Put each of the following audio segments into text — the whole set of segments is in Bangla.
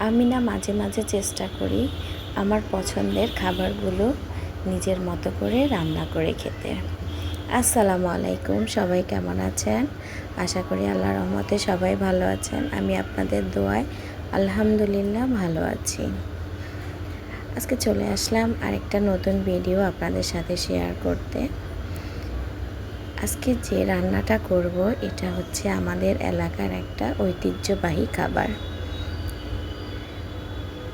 আমি না মাঝে মাঝে চেষ্টা করি আমার পছন্দের খাবারগুলো নিজের মতো করে রান্না করে খেতে। আসসালামু আলাইকুম, সবাই কেমন আছেন? আশা করি আল্লাহর রহমতে সবাই ভালো আছেন। আমি আপনাদের দোয়ায় আলহামদুলিল্লাহ ভালো আছি। আজকে চলে আসলাম আরেকটা নতুন ভিডিও আপনাদের সাথে শেয়ার করতে। আজকে যে রান্নাটা করব এটা হচ্ছে আমাদের এলাকার একটা ঐতিহ্যবাহী খাবার।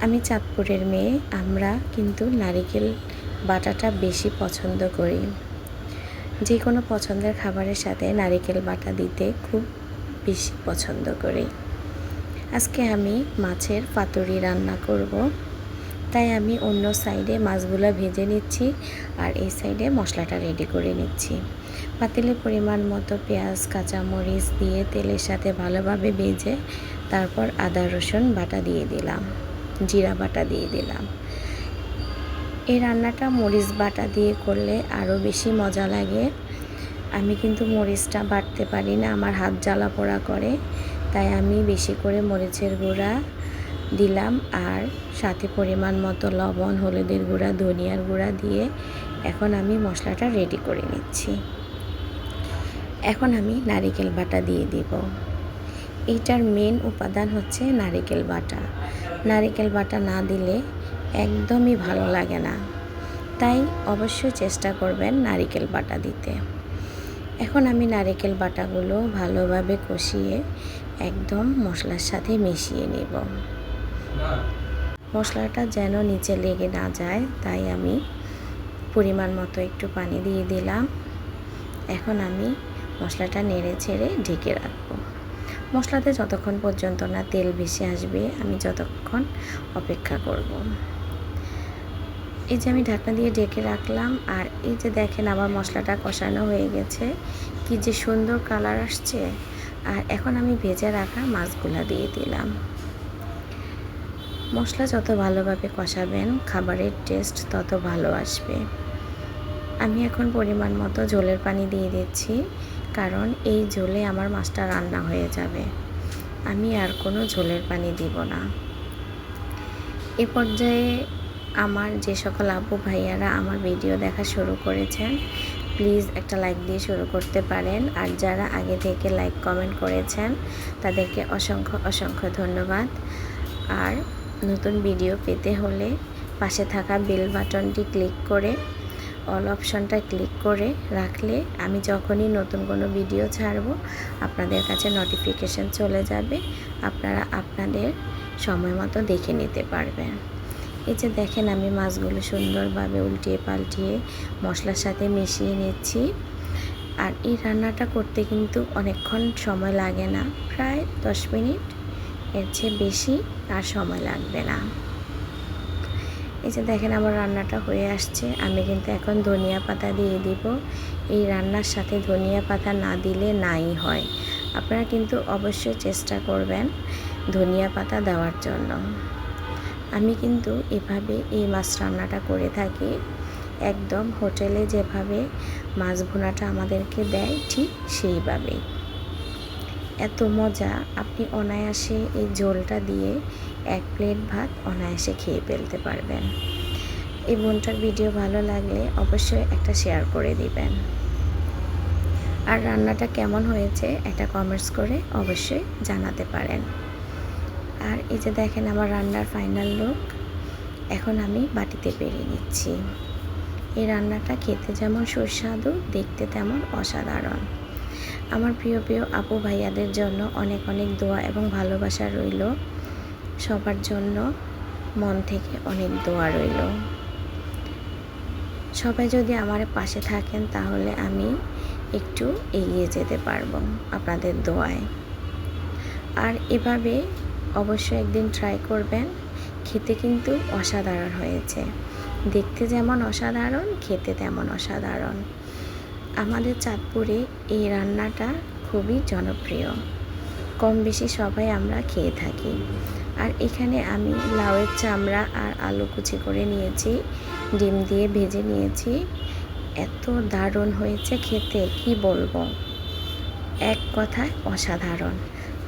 আমি চাঁদপুরের মেয়ে, আমরা কিন্তু নারিকেল বাটাটা বেশি পছন্দ করি। যে কোনো পছন্দের খাবারের সাথে নারিকেল বাটা দিতে খুব বেশি পছন্দ করি। আজকে আমি মাছের পাতুরি রান্না করব, তাই আমি অন্য সাইডে মাছগুলো ভেজে নিচ্ছি আর এই সাইডে মশলাটা রেডি করে নিচ্ছি। পাতিলে পরিমাণ মতো পেঁয়াজ কাঁচামরিচ দিয়ে তেলের সাথে ভালোভাবে ভেজে তারপর আদা রসুন বাটা দিয়ে দিলাম, জিরা বাটা দিয়ে দিলাম। এই রান্নাটা মরিচ বাটা দিয়ে করলে আরও বেশি মজা লাগে। আমি কিন্তু মরিচটা বাটতে পারি না, আমার হাত জ্বালা পোড়া করে, তাই আমি বেশি করে মরিচের গুঁড়া দিলাম আর সাথে পরিমাণ মতো লবণ, হলুদের গুঁড়া, ধনিয়ার গুঁড়া দিয়ে এখন আমি মশলাটা রেডি করে নিচ্ছি। এখন আমি নারিকেল বাটা দিয়ে দিব। এইটার মেন উপাদান হচ্ছে নারিকেল বাটা। নারিকেল বাটা না দিলে একদমই ভালো লাগে না, তাই অবশ্যই চেষ্টা করবেন নারিকেল বাটা দিতে। এখন আমি নারিকেল বাটাগুলো ভালোভাবে কষিয়ে একদম মশলার সাথে মিশিয়ে নেব। মশলাটা যেন নিচে লেগে না যায়, তাই আমি পরিমাণ মতো একটু পানি দিয়ে দিলাম। এখন আমি মশলাটা নেড়ে ছেড়ে ঢেকে রাখবো। মশলাতে যতক্ষণ পর্যন্ত না তেল ভেসে আসবে আমি যতক্ষণ অপেক্ষা করব। এই যে আমি ঢাকনা দিয়ে ঢেকে রাখলাম আর এই যে দেখেন আমার মশলাটা কষানো হয়ে গেছে, কি যে সুন্দর কালার আসছে। আর এখন আমি ভেজে রাখা মাছগুলা দিয়ে দিলাম। মশলা যত ভালোভাবে কষাবেন খাবারের টেস্ট তত ভালো আসবে। আমি এখন পরিমাণ মতো ঝোলের পানি দিয়ে দিচ্ছি, কারণ এই ঝোলে আমার মাছটা রান্না হয়ে যাবে। আমি আর কোনো ঝোলের পানি দিব না। এ পর্যায়ে আমার যে সকল আপু ভাইয়ারা আমার ভিডিও দেখা শুরু করেছেন, প্লিজ একটা লাইক দিয়ে শুরু করতে পারেন। আর যারা আগে থেকে লাইক কমেন্ট করেছেন তাদেরকে অসংখ্য অসংখ্য ধন্যবাদ। আর নতুন ভিডিও পেতে হলে পাশে থাকা বেল বাটনটি ক্লিক করে অল অপশনটা ক্লিক করে রাখলে আমি যখনই নতুন কোনো ভিডিও ছাড়ব আপনাদের কাছে নোটিফিকেশন চলে যাবে, আপনারা আপনাদের সময় মতো দেখে নিতে পারবেন। এই যে দেখেন আমি মাছগুলো সুন্দরভাবে উল্টিয়ে পাল্টিয়ে মশলার সাথে মিশিয়ে নিচ্ছি। আর এই রান্নাটা করতে কিন্তু অনেকক্ষণ সময় লাগে না, প্রায় 10 মিনিট, এর চেয়ে বেশি আর সময় লাগবে না। এই যে দেখেন আমার রান্নাটা হয়ে আসছে। আমি কিন্তু এখন ধনিয়া পাতা দিয়ে দিব। এই রান্নার সাথে ধনিয়া পাতা না দিলে নাই হয়। আপনারা কিন্তু অবশ্যই চেষ্টা করবেন ধনিয়া পাতা দেওয়ার জন্য। আমি কিন্তু এভাবে এই মাছ রান্নাটা করে থাকি, একদম হোটেলে যেভাবে মাছ ভুনাটা আমাদেরকে দেয় ঠিক সেইভাবেই। এত মজা, আপনি অনায়াসে এই ঝোলটা দিয়ে 1 প্লেট ভাত অনায়াসে খেয়ে ফেলতে পারবেন। এই বোনটার ভিডিও ভালো লাগলে অবশ্যই একটা শেয়ার করে দিবেন। আর রান্নাটা কেমন হয়েছে একটা কমেন্টস করে অবশ্যই জানাতে পারেন। আর এই যে দেখেন আমার রান্নার ফাইনাল লুক। এখন আমি বাটিতে পেরে নিচ্ছি। এই রান্নাটা খেতে যেমন সুস্বাদু, দেখতে তেমন অসাধারণ। আমার প্রিয় প্রিয় আপু ভাইয়াদের জন্য অনেক অনেক দোয়া এবং ভালোবাসা রইল। সবার জন্য মন থেকে অনেক দোয়া রইল। সবাই যদি আমার পাশে থাকেন তাহলে আমি একটু এগিয়ে যেতে পারবো আপনাদের দোয়ায়। আর এভাবে অবশ্যই একদিন ট্রাই করবেন, খেতে কিন্তু অসাধারণ হয়েছে। দেখতে যেমন অসাধারণ, খেতে তেমন অসাধারণ। আমাদের চাঁদপুরে এই রান্নাটা খুবই জনপ্রিয়, কম বেশি সবাই আমরা খেয়ে থাকি। আর এখানে আমি লাউয়ের চামড়া আর আলু কুচি করে নিয়েছি, ডিম দিয়ে ভেজে নিয়েছি। এত দারুণ হয়েছে খেতে, কি বলবো, এক কথায় অসাধারণ।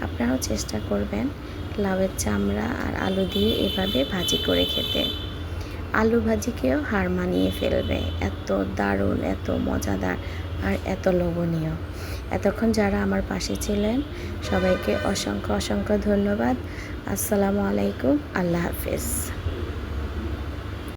আপনারাও চেষ্টা করবেন। লাউয়ের চামড়া আর আলু দিয়ে এভাবে ভাজি করে খেতে। আলু ভাজিকেও হার মানিয়ে ফেলবে, এত দারুণ, এত মজাদার আর এত লোভনীয়। এতক্ষণ যারা আমার পাশে ছিলেন সবাইকে অসংখ্য অসংখ্য ধন্যবাদ। আসসালামু আলাইকুম, আল্লাহ হাফেজ।